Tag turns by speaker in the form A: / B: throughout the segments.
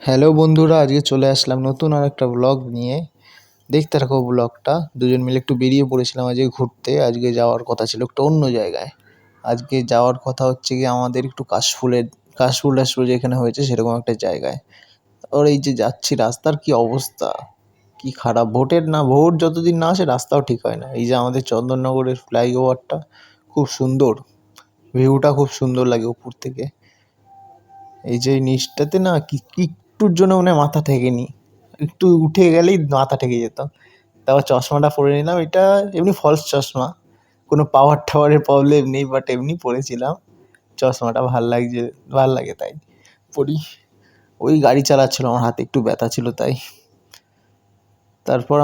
A: Hello বন্ধুরা, আজকে চলে আসলাম নতুন আর একটা ব্লগ নিয়ে। দেখতে থাকো ব্লগটা। দুজন মিলে একটু বেরিয়ে পড়েছিলাম আজকে ঘুরতে। আজকে যাওয়ার কথা ছিল একটু অন্য জায়গায়। আজকে যাওয়ার কথা হচ্ছে গিয়ে আমাদের একটু কাশফুল টাশফুল যেখানে হয়েছে সেরকম একটা জায়গায়। আর এই যে যাচ্ছি, রাস্তার কি অবস্থা, কি খারাপ! ভোট যতদিন না আসে রাস্তাও ঠিক হয় না। এই যে আমাদের চন্দননগরের ফ্লাইওভারটা খুব সুন্দর, ভিউটা খুব সুন্দর লাগে উপর থেকে। এই যে নিচটাতে না একটুর জন্য মনে হয় মাথা ঠেকেনি, একটু উঠে গেলেই মাথা ঠেকে যেত। তারপর চশমাটা পরে নিলাম, এটা এমনি ফলস চশমা, কোনো পাওয়ার টাওয়ারের প্রবলেম নেই, বাট এমনি পরেছিলাম। চশমাটা ভাল লাগে তাই পরি। ওই গাড়ি চালাচ্ছিল, আমার হাতে একটু ব্যথা ছিল তাই। তারপর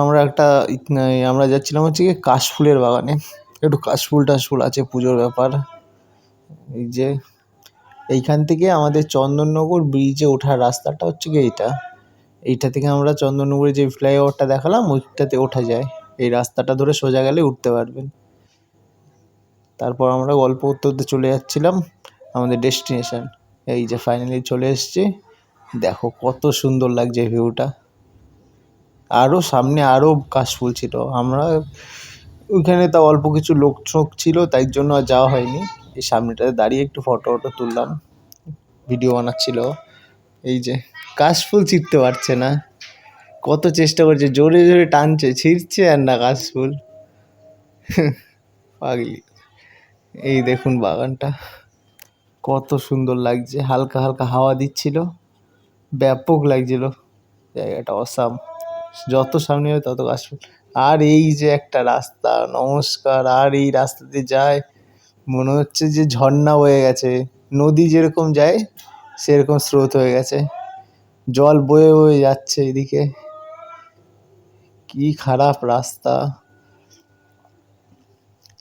A: আমরা যাচ্ছিলাম হচ্ছে গিয়ে কাশফুলের বাগানে। একটু কাশফুল টাশফুল আছে, পুজোর ব্যাপার। এই যে এইখান থেকে আমাদের চন্দননগর ব্রিজে ওঠার রাস্তাটা হচ্ছে গিয়ে এইটা থেকে আমরা চন্দননগরে যে ফ্লাইওভারটা দেখালাম ওইটাতে ওঠা যায়। এই রাস্তাটা ধরে সোজা গেলে উঠতে পারবেন। তারপর আমরা গল্প করতে করতে চলে যাচ্ছিলাম আমাদের ডেস্টিনেশন। এই যে ফাইনালি চলে এসেছি। দেখো কত সুন্দর লাগছে ভিউটা। আরও সামনে আরও কাশফুল ছিল। আমরা ওইখানে তা অল্প কিছু লোক ছোক ছিল, তাই জন্য আর যাওয়া হয়নি। এই সামনেটাতে দাঁড়িয়ে একটু ফটো তুললাম, ভিডিও বানাচ্ছিল। এই যে কাশফুল ছিঁড়তে পারছে না, কত চেষ্টা করছে, জোরে জোরে টানছে, ছিঁড়ছে আর না কাশফুল। পাগলি। এই দেখুন বাগানটা কত সুন্দর লাগছে, হালকা হালকা হাওয়া দিচ্ছিল, ব্যাপক লাগছিল জায়গাটা, অসাম। যত সামনে হয় তত কাশফুল। আর এই যে একটা রাস্তা, নমস্কার, আর এই রাস্তাতে যায় মনে হচ্ছে যে ঝর্ণা বয়ে গেছে, নদী যেরকম যায় সেরকম স্রোত হয়ে গেছে, জল বয়ে বয়ে যাচ্ছে এদিকে। কি খারাপ রাস্তা,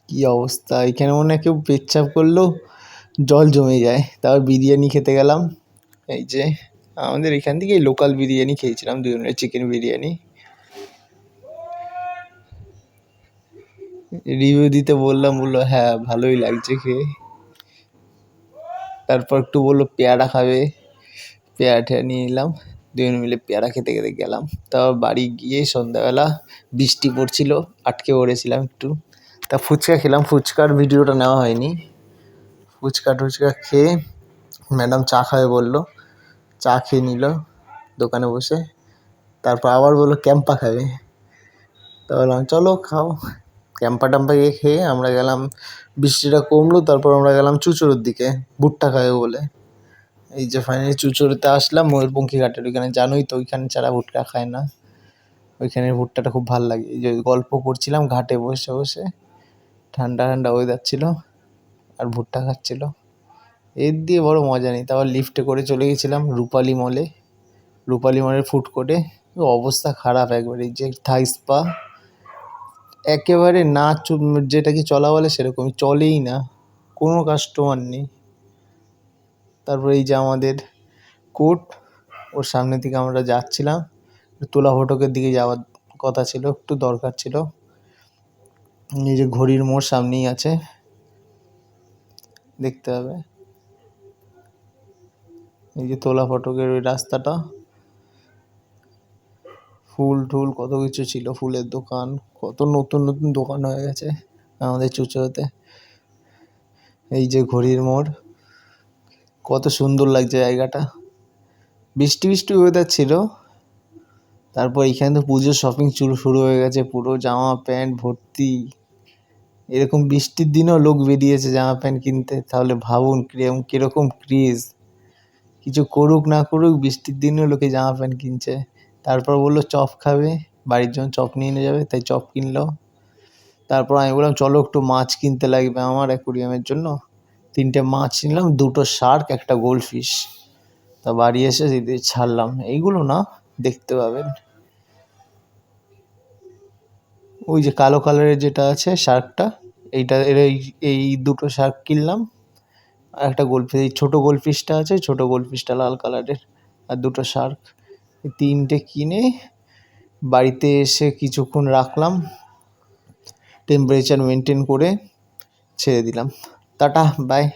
A: কি অবস্থা! এখানে মনে হয় কেউ পেচ্ছাপ করলেও জল জমে যায়। তারপর বিরিয়ানি খেতে গেলাম। এই যে আমাদের এখান থেকে লোকাল বিরিয়ানি খেয়েছিলাম দুজনের, চিকেন বিরিয়ানি। রিভিউ দিতে বললো হ্যাঁ ভালোই লাগছে খেয়ে। তারপর একটু বললো পেয়ারা খাবে, পেয়ারা টেয়ারা নিয়ে নিলাম, দুজন মিলে পেয়ারা খেতে খেতে গেলাম। তারপর বাড়ি গিয়ে সন্ধ্যাবেলা বৃষ্টি পড়ছিল, আটকে পড়েছিলাম একটু। তা ফুচকা খেলাম, ফুচকার ভিডিওটা নেওয়া হয়নি। ফুচকা টুচকা খেয়ে ম্যাডাম চা খাবে বললো, চা খেয়ে নিল দোকানে বসে। তারপর আবার বললো ক্যাম্পা খাবে, তা বললাম চলো খাও। ক্যাম্পা ট্যাম্পা খেয়ে আমরা গেলাম, বৃষ্টিটা কমলো তারপর আমরা গেলাম চুচুড়োর দিকে ভুট্টা খাবে বলে। এই যে ফাইনালি চুচুড়োতে আসলাম, ময়ূরপঙ্খী ঘাটের ওইখানে, জানোই তো ওইখানে ছাড়া ভুট্টা খায় না। ওইখানের ভুট্টাটা খুব ভালো লাগে। এই যে গল্প করছিলাম ঘাটে বসে বসে, ঠান্ডা ঠান্ডা ওয়েদার ছিল আর ভুট্টা খাচ্ছিল, এর দিয়ে বড় মজা নেই। তারপর লিফটে করে চলে গেছিলাম রূপালী মলে, রূপালী মলের ফুড কোর্টে। অবস্থা খারাপ একবারে, এই যে থাই স্পা একেবারে না, যেটা কি চলা বলে সেরকমই, চলেই না, কোনো কাস্টমার নেই। তারপর এই যে আমাদের কোর্ট, ওর সামনে থেকে আমরা যাচ্ছিলাম, তোলা ফটকের দিকে যাওয়ার কথা ছিল, একটু দরকার ছিল। এই যে ঘড়ির মোড় সামনেই আছে, দেখতে হবে। এই যে তোলা ফটকের ওই রাস্তাটা, ফুল টুল কত কিছু ছিল, ফুলের দোকান, কত নতুন নতুন দোকান হয়ে গেছে আমাদের চুচড়োতে। এই যে ঘড়ির মোড়, কত সুন্দর লাগছে জায়গাটা। বৃষ্টি বৃষ্টি ওয়েদার ছিল। তারপর এইখানে তো পুজোর শপিং শুরু হয়ে গেছে, পুরো জামা প্যান্ট ভর্তি। এরকম বৃষ্টির দিনেও লোক বেরিয়েছে জামা প্যান্ট কিনতে, তাহলে ভাবুন কিরকম ক্রেজ। কিছু করুক না করুক বৃষ্টির দিনেও লোকে জামা প্যান্ট কিনছে। তারপর বললো চপ খাবে, বাড়ির জন্য চপ নিয়ে যাবে, তাই চপ কিনলো। তারপর আমি বললাম চলো একটু মাছ কিনতে লাগবে আমার অ্যাকুরিয়ামের জন্য। 3টে মাছ নিলাম, 2টো শার্ক, একটা গোল্ড ফিশ। তা বাড়ি এসে ছাড়লাম। এইগুলো না, দেখতে পাবেন ওই যে কালো কালারের যেটা আছে শার্কটা, এই 2টো শার্ক কিনলাম। আর একটা গোল্ডফিশ, এই ছোটো গোল্ডফিশটা আছে, ছোটো গোল্ডফিশটা লাল কালারের, আর 2টো শার্ক। এই 3টে কিনে বাড়িতে এসে কিছুক্ষণ রাখলাম, টেম্পারেচার মেনটেন করে ছেড়ে দিলাম। Tata, by.